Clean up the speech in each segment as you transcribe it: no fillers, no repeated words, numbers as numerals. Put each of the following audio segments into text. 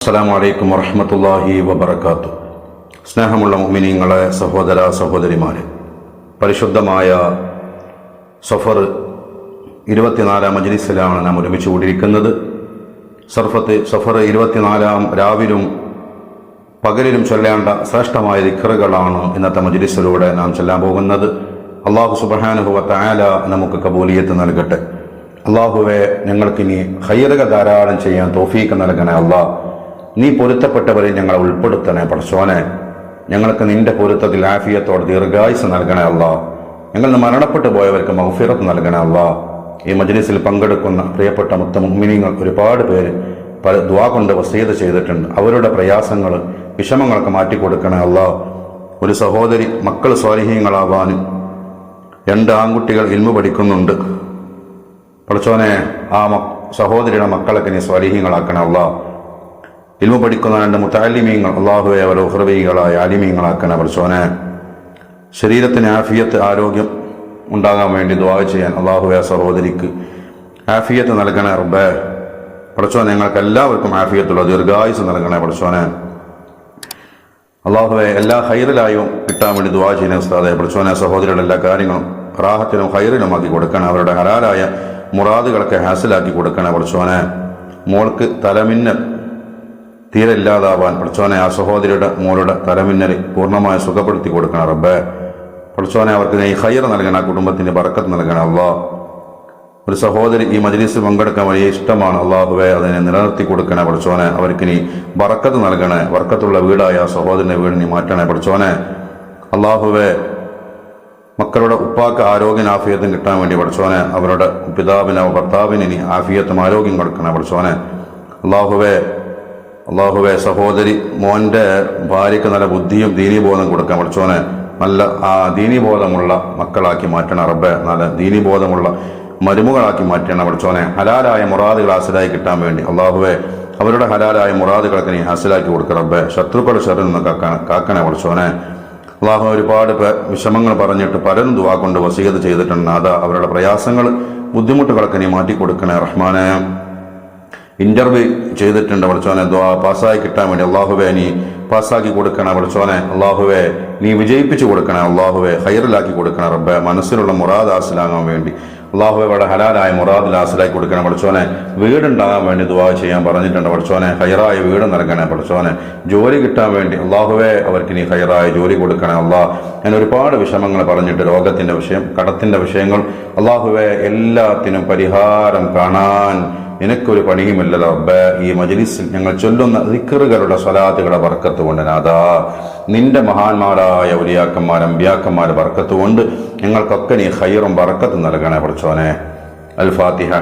അസ്സലാമു അലൈക്കും വറഹ്മത്തുള്ളാഹി വബറകാതുഹു. സ്നേഹമുള്ള മുഅ്മിനീങ്ങളെ, സഹോദര സഹോദരിമാരെ, പരിശുദ്ധമായ സഫർ 24 മജ്ലിസിലാണ് നാം ഒരുമിച്ച് കൂടിയിരിക്കുന്നത്. സഫർ 24 രാവിലും പകലിലും ചൊല്ലേണ്ട ശ്രേഷ്ഠമായ ദിക്റുകളാണ് ഇന്നത്തെ മജ്ലിസിലൂടെ നാം ചൊല്ലാൻ പോകുന്നത്. അല്ലാഹു സുബ്ഹാനഹു വ തആല നമുക്ക് കബൂലിയത്ത് നൽകട്ടെ. അല്ലാഹുവേ, ഞങ്ങൾക്കിനി ഖൈറുകൾ ധാരാളം ചെയ്യാൻ തൗഫീഖ് നൽകണേ. അല്ലാഹ്, നീ പൊരുത്തപ്പെട്ടവരെ ഞങ്ങളെ ഉൾപ്പെടുത്തണേ പടച്ചോനെ. ഞങ്ങൾക്ക് നിന്റെ പൊരുത്തത്തിൽ ആഫിയത്തോടെ ദീർഘായുസ് നൽകണേ അല്ലാഹ്. ഞങ്ങൾ മരണപ്പെട്ടു പോയവർക്ക് മഗ്ഫിറത്ത് നൽകണേ അല്ലാഹ്. ഈ മജ്ലിസിൽ പങ്കെടുക്കുന്ന പ്രിയപ്പെട്ട മുഅ്മിനീങ്ങൾ ഒരുപാട് പേര് ദുആ കൊണ്ട് വസീയത്ത് ചെയ്തിട്ടുണ്ട്. അവരുടെ പ്രയാസങ്ങൾ വിഷമങ്ങളൊക്കെ മാറ്റിക്കൊടുക്കണേ അല്ലാഹ്. ഒരു സഹോദരി മക്കൾ സ്വാലിഹീങ്ങളാവാനും 2 ആൺകുട്ടികൾ ഇൽമു പഠിക്കുന്നുണ്ട് പടച്ചോനെ. ആ സഹോദരിയുടെ മക്കളൊക്കെ നീ സ്വാലിഹീങ്ങളാക്കണേ അല്ലാഹ്. ഇൽമു പഠിക്കുന്ന 2 മുതഅല്ലിമീങ്ങൾ അല്ലാഹുവേ അവരെ ഉഖ്റവികളായ ആലിമീങ്ങളാക്കണേ പടച്ചോനെ. ശരീരത്തിന് ആഫിയത്ത്, ആരോഗ്യം ഉണ്ടാകാൻ വേണ്ടി ദുആ ചെയ്യാൻ അല്ലാഹുവേ സഹോദരിക്ക് ആഫിയത്ത് നൽകണേ റബ്ബേ. പടച്ചോനെ, ഞങ്ങൾക്ക് എല്ലാവർക്കും ആഫിയത്തുള്ള ദീർഘായുസ് നൽകണേ പടച്ചോനെ. അല്ലാഹുവേ, എല്ലാ ഖൈറിലായും കിട്ടാൻ വേണ്ടി ദുആ ചെയ്യുന്ന ഉസ്താദേ പടച്ചോനെ. സഹോദരിയുടെ എല്ലാ കാര്യങ്ങളും റാഹത്തിലും ഖൈറിലും ആക്കി കൊടുക്കണം. അവരുടെ ഹലാലായ മുറാദുകളൊക്കെ ഹാസിലാക്കി കൊടുക്കണേ പടച്ചോനെ. മോൾക്ക് തലമിന്നൽ തീരെ ഇല്ലാതാവാൻ പടച്ചോനെ, ആ സഹോദരിയുടെ മോളുടെ തലമിന്നൽ പൂർണ്ണമായി സുഖപ്പെടുത്തി കൊടുക്കണം റബ്ബേ. പടച്ചോനെ, അവർക്ക് നീ ഖൈർ നൽകണം, ആ കുടുംബത്തിന് ബറക്കത്ത് നൽകണം അല്ലാഹ്. ഒരു സഹോദരി ഈ മജ്ലിസിൽ പങ്കെടുക്കാൻ വലിയ ഇഷ്ടമാണ് അല്ലാഹുവേ, അതിനെ നിലനിർത്തി കൊടുക്കണേ പടച്ചോനെ. അവർക്ക് നീ ബറക്കത്ത് നൽകണേ. ബറക്കത്തുള്ള വീടായ ആ സഹോദരന്റെ വീട് നീ മാറ്റണേ പടച്ചോനെ. അല്ലാഹുവേ, മക്കളുടെ ഉപ്പാക്ക് ആരോഗ്യം ആഫിയത്തും കിട്ടാൻ വേണ്ടി പടച്ചോനെ, അവരുടെ പിതാവിനോ ഭർത്താവിന് നീ ആഫിയത്തും ആരോഗ്യം കൊടുക്കണേ പടച്ചോനെ. അല്ലാഹുവേ, സഹോദരി മോന്റെ ഭാര്യയ്ക്ക് നല്ല ബുദ്ധിയും ദീനീബോധം കൊടുക്കാൻ പടച്ചോനെ. നല്ല ദീനീബോധമുള്ള മക്കളാക്കി മാറ്റണം റബ്ബേ. നല്ല ദീനീബോധമുള്ള മരുമകളാക്കി മാറ്റണം പടച്ചോനെ. ഹലാലായ മുറാദുകൾ ഹാസിലായി കിട്ടാൻ വേണ്ടി അല്ലാഹുവേ, അവരുടെ ഹലാലായ മുറാദുകളൊക്കെ നീ ഹാസിലാക്കി കൊടുക്കുക റബ്ബേ. ശത്രുക്കളുടെ ശറിൽ നിന്ന് കാക്കണേ പടച്ചോനെ. അല്ലാഹു, ഒരുപാട് വിഷമങ്ങൾ പറഞ്ഞിട്ട് പലരും ദുആ കൊണ്ട് വസീയത്ത് ചെയ്തിട്ടുണ്ട്. അതാ അവരുടെ പ്രയാസങ്ങൾ, ബുദ്ധിമുട്ടുകളൊക്കെ നീ മാറ്റിക്കൊടുക്കണേ റഹ്മാനെ. ഇന്റർവ്യൂ ചെയ്തിട്ടുണ്ട് പടച്ചോനെ, ദുആ പാസ്സായി കിട്ടാൻ വേണ്ടി അല്ലാഹുവേ നീ പാസ്സാക്കി കൊടുക്കണേ പടച്ചോനെ. അല്ലാഹുവേ, നീ വിജയിപ്പിച്ചു കൊടുക്കണേ അല്ലാഹുവേ. ഖൈറിലാക്കി കൊടുക്കണേ റബ്ബേ. മനസ്സിലുള്ള മുറാദ് ഹാസിലാകാൻ വേണ്ടി അല്ലാഹുവേ, അവിടെ ഹലാലായ മുറാദിൽ ഹാസിലാക്കി കൊടുക്കണം പടച്ചോനെ. വീടുണ്ടാകാൻ വേണ്ടി ദുആ ചെയ്യാൻ പറഞ്ഞിട്ടുണ്ട് പടച്ചോനെ. ഖൈറായ വീട് നൽകണേ പടച്ചോനെ. ജോലി കിട്ടാൻ വേണ്ടി അല്ലാഹുവേ, അവർക്ക് നീ ഖൈറായ ജോലി കൊടുക്കണേ അല്ലാഹ്. ഞാൻ ഒരുപാട് വിഷമങ്ങൾ പറഞ്ഞിട്ട്, രോഗത്തിന്റെ വിഷയം, കടത്തിന്റെ വിഷയങ്ങൾ അല്ലാഹുവേ, എല്ലാത്തിനും പരിഹാരം കാണാൻ നിനക്കൊരു പണിയുമില്ല റബ്ബേ. ഈ മജ്ലിസിൽ ഞങ്ങൾ ചൊല്ലുന്ന ദിക്റുകളുടെ സ്വലാത്തുകളുടെ ബർക്കത്ത് കൊണ്ട് നാഥാ, നിന്റെ മഹാന്മാരായ ഔലിയാക്കന്മാർ, അമ്പിയാക്കന്മാരുടെ ബർക്കത്ത് കൊണ്ട് ഞങ്ങൾക്കൊക്കെ നീ ഖൈറും ബർക്കത്തും നൽകണേ പടച്ചോനെ. അൽ ഫാത്തിഹ.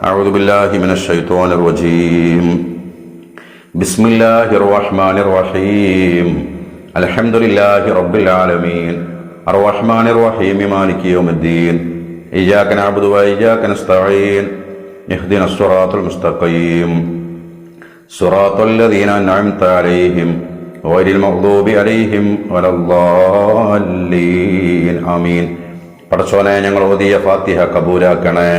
അഊദു ബില്ലാഹി മിനശ് ശൈത്വാനിർ റജീം. ബിസ്മില്ലാഹിർ റഹ്മാനിർ റഹീം. അൽഹംദുലില്ലാഹി റബ്ബിൽ ആലമീൻ. അർറഹ്മാനിർ റഹീം. മാലികി യൗമിദ്ദീൻ. ഇയ്യാക നഅ്ബുദു വ ഇയ്യാക നസ്തഈൻ. اهدنا الصراط المستقيم صراط الذين أنعمت عليهم غير المغضوب عليهم ولا الضالين آمين. പടച്ചോനെ, ഞങ്ങൾ ഓതിയ ഫാത്തിഹ കബൂലാക്കണേ.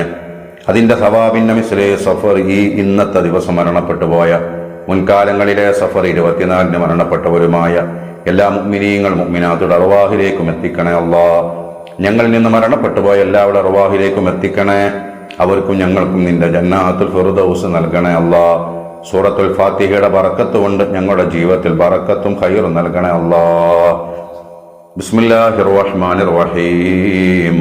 അതിന്റെ സവാബിന്റെ മിസ്ലേ സഫർ ഇന്നത്തെ ദിവസം മരണപ്പെട്ടു പോയ, മുൻകാലങ്ങളിലെ സഫർ 24 മരണപ്പെട്ടവരുമായ എല്ലാ മുഅ്മിനീങ്ങൾ മുഅ്മിനാത്തുടെ അർവാഹിലേക്കും എത്തിക്കണേ അല്ലാഹ്. ഞങ്ങളിൽ നിന്ന് മരണപ്പെട്ടു പോയ എല്ലാവരുടെ അർവാഹിലേക്കും എത്തിക്കണേ. അവർക്കും ഞങ്ങൾക്കും നിന്റെ ജന്നാത്തുൽ ഫിർദൗസ് നൽകണേ അല്ലാഹ്. സൂറത്തുൽ ഫാത്തിഹയുടെ ബറക്കത്ത് കൊണ്ട് ഞങ്ങളുടെ ജീവിതത്തിൽ ബറക്കത്തും ഖൈറും നൽകണേ അല്ലാഹ്. ബിസ്മില്ലാഹിർ റഹ്മാനിർ റഹീം.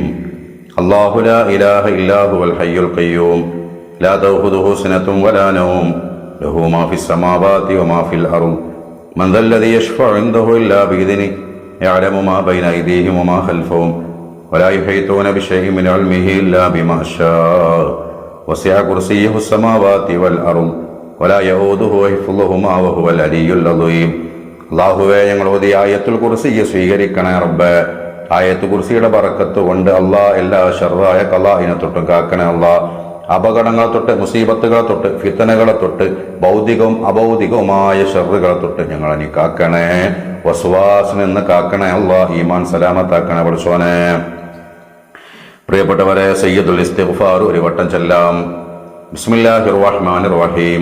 അല്ലാഹു ലാ ഇലാഹ ഇല്ലാ ഹുവൽ ഹയ്യുൽ ഖയ്യൂം ലാ തഅഖുദുഹു സിനത്തുൻ വലാ നൗം ലഹു മാ ഫിസ് സമാവാതി വമാ ഫിൽ അർദ് മൻ ദല്ലദീ യശ്ഫഉ ഇൻദഹു ഇല്ലാ ബിഇദ്നിഹി യഅലമു മാ ബൈന അയ്ദീഹിം വമാ ഖൽഫഹും ولا يحيطون بشيء من علمه إلا بما شاء وسع كرسيه السماوات والأرض ولا يؤوده حفظهما وهو العلي العظيم. അല്ലാഹുവേ, ഞങ്ങൾ ഓതിയ ആയത്തുൽ കുർസിയെ സ്വീകരിക്കണേ റബ്ബേ. ആയത്തുൽ കുർസിയുടെ ബറക്കത്ത് കൊണ്ട് അല്ലാഹ് എല്ലാ ശർറായ ഖലാഇനെ തൊട്ട് കാക്കണേ അല്ലാഹ്. അപകടങ്ങളെ തൊട്ട്, മുസീബത്തുകളെ തൊട്ട്, ഫിത്തനകളെ തൊട്ട്, ഭൗതികവും അഭൗതികവുമായ ശർറുകളെ തൊട്ട് ഞങ്ങളെ നീ കാക്കണേ. വസ്വാസിൽ നിന്ന് കാക്കണേ അല്ലാഹ്. ഈമാൻ സലാമത്താക്കണേ പടച്ചോനെ. പ്രിയപ്പെട്ടവരെ, സയ്യിദുൽ ഇസ്തിഗ്ഫാർ ഒരു വട്ടം ചൊല്ലാം. ബിസ്മില്ലാഹിർ റഹ്മാനിർ റഹീം.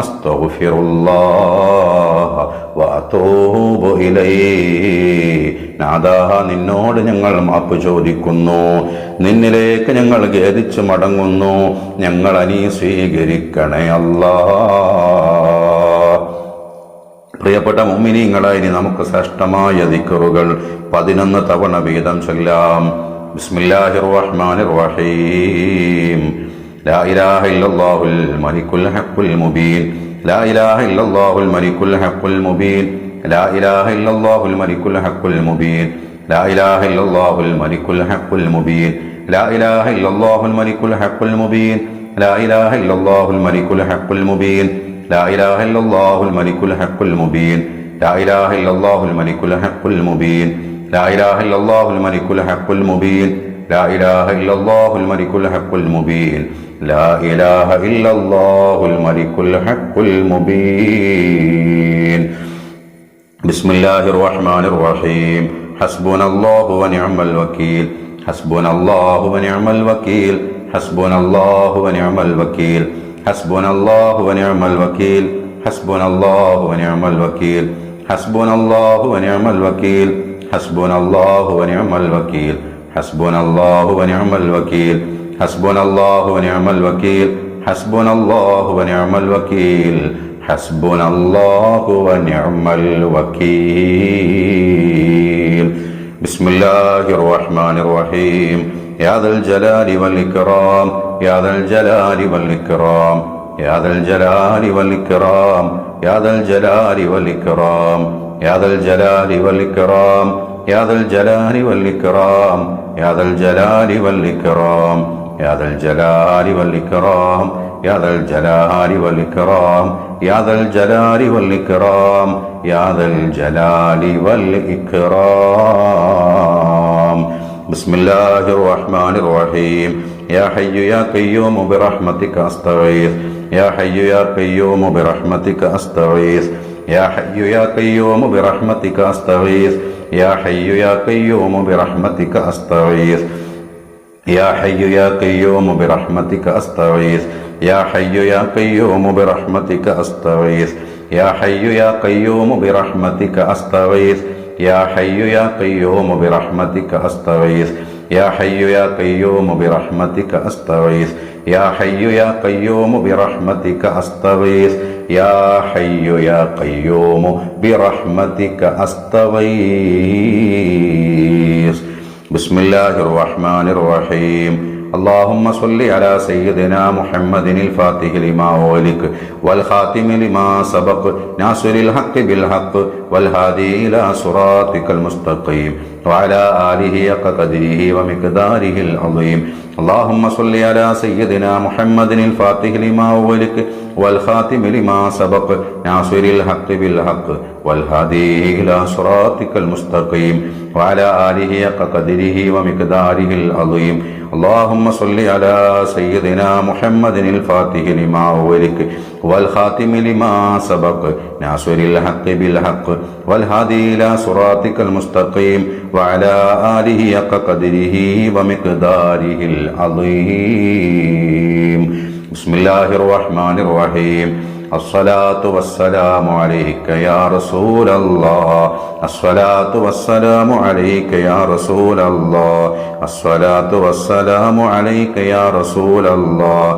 അസ്തഗ്ഫിറുല്ലാഹ വഅതൂബു ഇലൈഹി. നാഥാ, നിന്നോട് ഞങ്ങൾ മാപ്പ് ചോദിക്കുന്നു, നിന്നിലേക്ക് ഞങ്ങൾ ഖേദിച്ചു മടങ്ങുന്നു, ഞങ്ങൾ നീ സ്വീകരിക്കണേ അല്ലാഹ്. പ്രിയപ്പെട്ട മുഅ്മിനീങ്ങളെ, ഇനി നമുക്ക് ശ്രേഷ്ഠമായ ദിക്റുകൾ 11 തവണ വീതം ചൊല്ലാം. ബിസ്മില്ലാഹിർ റഹ്മാനിർ റഹീം. ലാ ഇലാഹ ഇല്ലല്ലാഹുൽ മലിക്കുൽ ഹഖുൽ മുബീൻ. ലാ ഇലാഹ ഇല്ലല്ലാഹുൽ മലിക്കുൽ ഹഖുൽ മുബീൻ. ലാ ഇലാഹ ഇല്ലല്ലാഹുൽ മലിക്കുൽ ഹഖുൽ മുബീൻ. ലാ ഇലാഹ ഇല്ലല്ലാഹുൽ മലിക്കുൽ ഹഖുൽ മുബീൻ. ലാ ഇലാഹ ഇല്ലല്ലാഹുൽ മലിക്കുൽ ഹഖുൽ മുബീൻ. ലാ ഇലാഹ ഇല്ലല്ലാഹുൽ മലിക്കുൽ ഹഖുൽ മുബീൻ. لا إله إلا الله الملك الحق المبين. لا إله إلا الله الملك الحق المبين. لا إله إلا الله الملك الحق المبين. لا إله إلا الله الملك الحق المبين. لا إله إلا الله الملك الحق المبين. بسم الله الرحمن الرحيم. حسبنا الله ونعم الوكيل. حسبنا الله ونعم الوكيل. حسبنا الله ونعم الوكيل. حسبنا الله ونعم الوكيل. حسبنا الله ونعم الوكيل. حسبنا الله ونعم الوكيل. حسبنا الله ونعم الوكيل. حسبنا الله ونعم الوكيل. حسبنا الله ونعم الوكيل. حسبنا الله ونعم الوكيل. حسبنا الله ونعم الوكيل. بسم الله الرحمن الرحيم. يا ذا الجلال والإكرام. يا ذا الجلال والإكرام. يا ذا الجلال والإكرام. يا ذا الجلال والإكرام. يا ذا الجلال والإكرام. يا ذا الجلال والإكرام. يا ذا الجلال والإكرام. يا ذا الجلال والإكرام. يا ذا الجلال والإكرام. يا ذا الجلال والإكرام. يا ذا الجلال والإكرام. بسم الله الرحمن الرحيم. يا حي يا قيوم برحمتك أستغيث. يا حي يا قيوم برحمتك أستغيث. يا حي يا قيوم برحمتك أستغيث. يا حي يا قيوم برحمتك أستغيث. يا حي يا قيوم برحمتك أستغيث. يا حي يا قيوم برحمتك أستغيث. يا حي يا قيوم برحمتك أستغيث. يا حي يا قيوم برحمتك أستغيث. يا حي يا قيوم برحمتك أستغيث. يا حي يا قيوم برحمتك أستغيث. يا حي يا قيوم برحمتك أستغيث. بسم الله الرحمن الرحيم. اللهم صل على سيدنا محمد الفاتح لما أغلق والخاتم لما سبق ناصر الحق بالحق والهادي إلى صراطك المستقيم وعلى آله حق قدره ومقداره العظيم. اللهم صل على سيدنا محمد الفاتح لما أغلق والخاتم لما سبق ناصر الحق بالحق والهادي إلى صراطك المستقيم وعلى آله حق قدره ومقداره العظيم. اللهم صل على سيدنا محمد الفاتح لما أغلق والخاتم لما سبق ناصر الحق بالحق والهادي إلى صراطك المستقيم وعلى آله حق قدره ومقداره العظيم. بسم الله الرحمن الرحيم. الصلاة والسلام عليك يا رسول الله. الصلاة والسلام عليك يا رسول الله. الصلاة والسلام عليك يا رسول الله.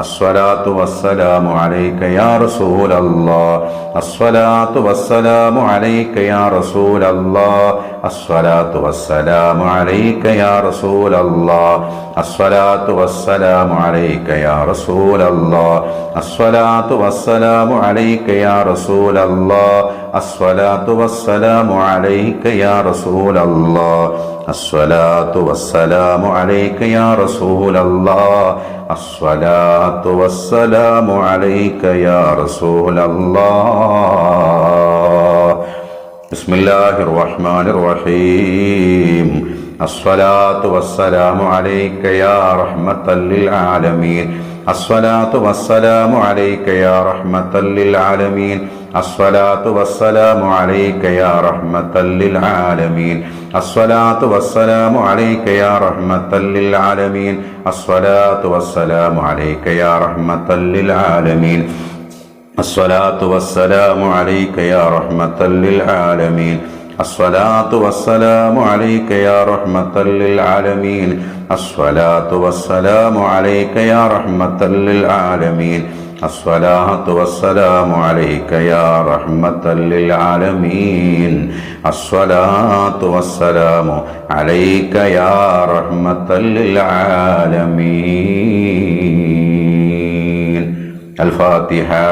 الصلاة والسلام عليك يا رسول الله. الصلاة والسلام عليك يا رسول الله. الصلاة والسلام عليك يا رسول الله. الصلاة والسلام عليك يا رسول الله. الصلاة والسلام عليك يا رسول الله. الصلاة والسلام عليك يا رسول الله. الصلاة والسلام عليك يا رسول الله. الصلاة والسلام عليك يا رسول الله. بسم الله الرحمن الرحيم. الصلاة والسلام عليك يا رحمة للعالمين. الصلاة والسلام عليك يا رحمة للعالمين. الصلاة والسلام عليك يا رحمة للعالمين. الصلاة والسلام عليك يا رحمة للعالمين. الصلاة والسلام عليك يا رحمة للعالمين. الصلاة والسلام عليك يا رحمة للعالمين. الصلاة والسلام عليك يا رحمة للعالمين. الصلاة والسلام عليك يا رحمة للعالمين. الصلاة والسلام عليك يا رحمة للعالمين. الصلاة والسلام عليك يا رحمة للعالمين. الفاتحة.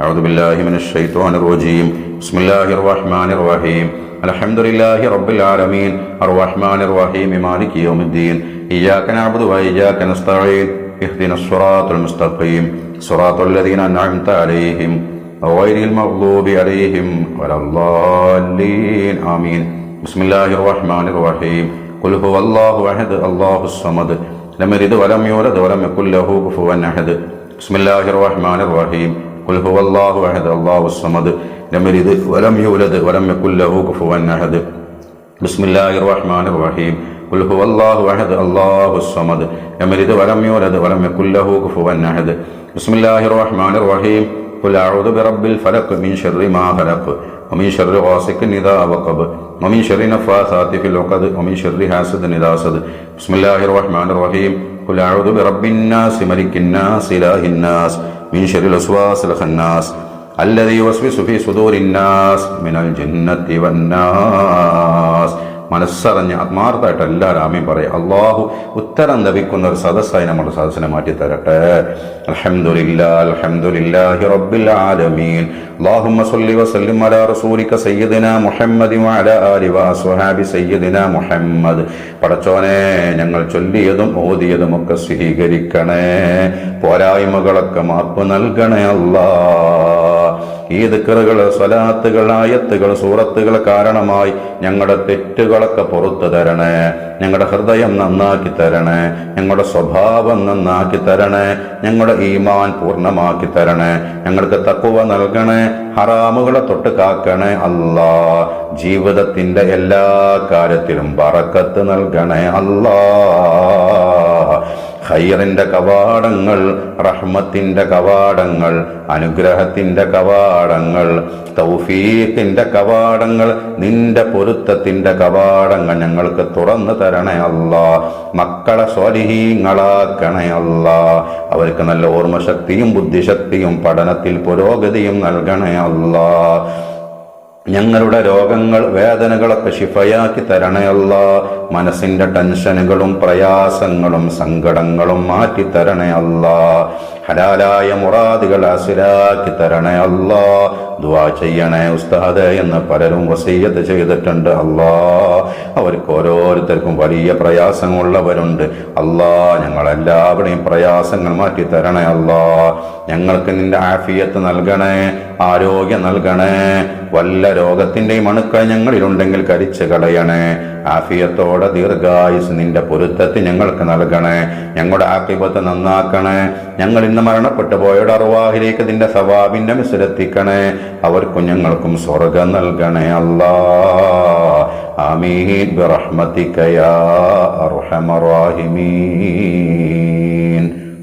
أعوذ بالله من الشيطان الرجيم. بسم الله الرحمن الرحيم. الحمد لله رب العالمين الرحمن الرحيم مالك يوم الدين. إياك نعبد وإياك نستعين. اهدنا الصراط المستقيم صراط الذين أنعمت عليهم غير المغضوب عليهم ولا الضالين آمين. بسم الله الرحمن الرحيم. قل هو الله أحد الله الصمد لم يلد ولم يولد ولم يكن له كفوا أحد. بسم الله الرحمن الرحيم. قل هو الله أحد الله الصمد لم يلد ولم يولد ولم يكن له كفوا أحد. بسم الله الرحمن الرحيم. قل هو الله أحد الله الصمد لم يلد ولم يولد ولم يكن له كفوا أحد. بسم الله الرحمن الرحيم. قل أعوذ برب الفلق من شر ما خلق ومن شر غاسق إذا وقب ومن شر النفاثات في العقد ومن شر حاسد إذا حسد. بسم الله الرحمن الرحيم. قل أعوذ برب الناس ملك الناس إله الناس من شر الوسواس الخناس الذي يوسوس في صدور الناس من الجنة والناس. മനസ്സറിഞ്ഞ് ആത്മാർത്ഥമായിട്ട് എല്ലാവരും ആമീൻ പറയും. അള്ളാഹു ഉത്തരം ലഭിക്കുന്ന ഒരു സദസ്സായി നമ്മുടെ സദസ്സിനെ മാറ്റി തരട്ടെ. അൽഹംദുലില്ലാഹി റബ്ബിൽ ആലമീൻ. അല്ലാഹുമ്മ സ്വല്ലി വസല്ലിം അലാ റസൂലിക സയ്യിദിനാ മുഹമ്മദി വഅലാ ആലി വഅസ്ഹാബി സയ്യിദിനാ മുഹമ്മദ്. പടച്ചോനെ, ഞങ്ങൾ ചൊല്ലിയതും ഓതിയതും ഒക്കെ സ്വീകരിക്കണേ, പോരായ്മകളൊക്കെ മാപ്പ് നൽകണേ അല്ലാഹ്. ഈ ദിക്റുകൾ, സ്വലാത്തുകൾ, ആയത്തുകൾ, സൂറത്തുകൾ കാരണമായി ഞങ്ങളുടെ തെറ്റുകളൊക്കെ പുറത്തു തരണേ, ഞങ്ങളുടെ ഹൃദയം നന്നാക്കി തരണേ, ഞങ്ങളുടെ സ്വഭാവം നന്നാക്കി തരണേ, ഞങ്ങളുടെ ഈമാൻ പൂർണ്ണമാക്കി തരണേ, ഞങ്ങൾക്ക് തഖ്വ നൽകണേ, ഹറാമുകളെ തൊട്ട് കാക്കണേ അല്ലാ. ജീവിതത്തിന്റെ എല്ലാ കാര്യത്തിലും ബറക്കത്ത് നൽകണേ അല്ലാ. ഖൈറിന്റെ കവാടങ്ങൾ, റഹ്മത്തിന്റെ കവാടങ്ങൾ, അനുഗ്രഹത്തിന്റെ കവാടങ്ങൾ, തൗഫീഖിന്റെ കവാടങ്ങൾ, നിന്റെ പൊരുത്തത്തിന്റെ കവാടങ്ങൾ ഞങ്ങൾക്ക് തുറന്നു തരണേ അല്ലാ. മക്കളെ സ്വാലിഹീങ്ങളാക്കണേ അല്ലാ. അവർക്ക് നല്ല ഓർമ്മശക്തിയും ബുദ്ധിശക്തിയും പഠനത്തിൽ പുരോഗതിയും നൽകണേ അല്ലാ. ഞങ്ങളുടെ രോഗങ്ങൾ, വേദനകളൊക്കെ ശിഫയാക്കി തരണേ അല്ലാ. മനസ്സിന്റെ ടെൻഷനുകളും പ്രയാസങ്ങളും സങ്കടങ്ങളും മാറ്റി തരണേ അല്ലാ. ഹലാലായ മുറാദുകൾ ഹാസിലാക്കി തരണേ അല്ലാ. ദുആ ചെയ്യണേ ഉസ്താദ് എന്ന് പലരും വസിയ്യത്ത് ചെയ്തിട്ടുണ്ട് അല്ലാ. അവർക്ക് ഓരോരുത്തർക്കും വലിയ പ്രയാസങ്ങളുള്ളവരുണ്ട് അല്ലാ. ഞങ്ങളെല്ലാവരുടെയും പ്രയാസങ്ങൾ മാറ്റി തരണേ അല്ലാ. ഞങ്ങൾക്ക് നിന്റെ ആഫിയത്ത് നൽകണേ, ആരോഗ്യം നൽകണേ. വല്ല രോഗത്തിന്റെയും അണുക്കൾ ഞങ്ങളിലുണ്ടെങ്കിൽ കരിച്ചു കളയണേ. ആഫിയത്തോടെ ദീർഘായുസ് നിന്റെ പൊരുത്തത്തിൽ ഞങ്ങൾക്ക് നൽകണേ. ഞങ്ങളുടെ ആഖിബത്ത് നന്നാക്കണേ. ഞങ്ങൾ ഇന്ന് മരണപ്പെട്ടു പോയവരുടെ അർവാഹിലേക്ക് നിന്റെ സവാബിന്റെ മിസ്ലെത്തിക്കണേ. അവർക്കും ഞങ്ങൾക്കും സ്വർഗം നൽകണേ അല്ലാ. ആമീൻ ബിറഹ്മതിക യാ അർഹമർ റഹീമീൻ.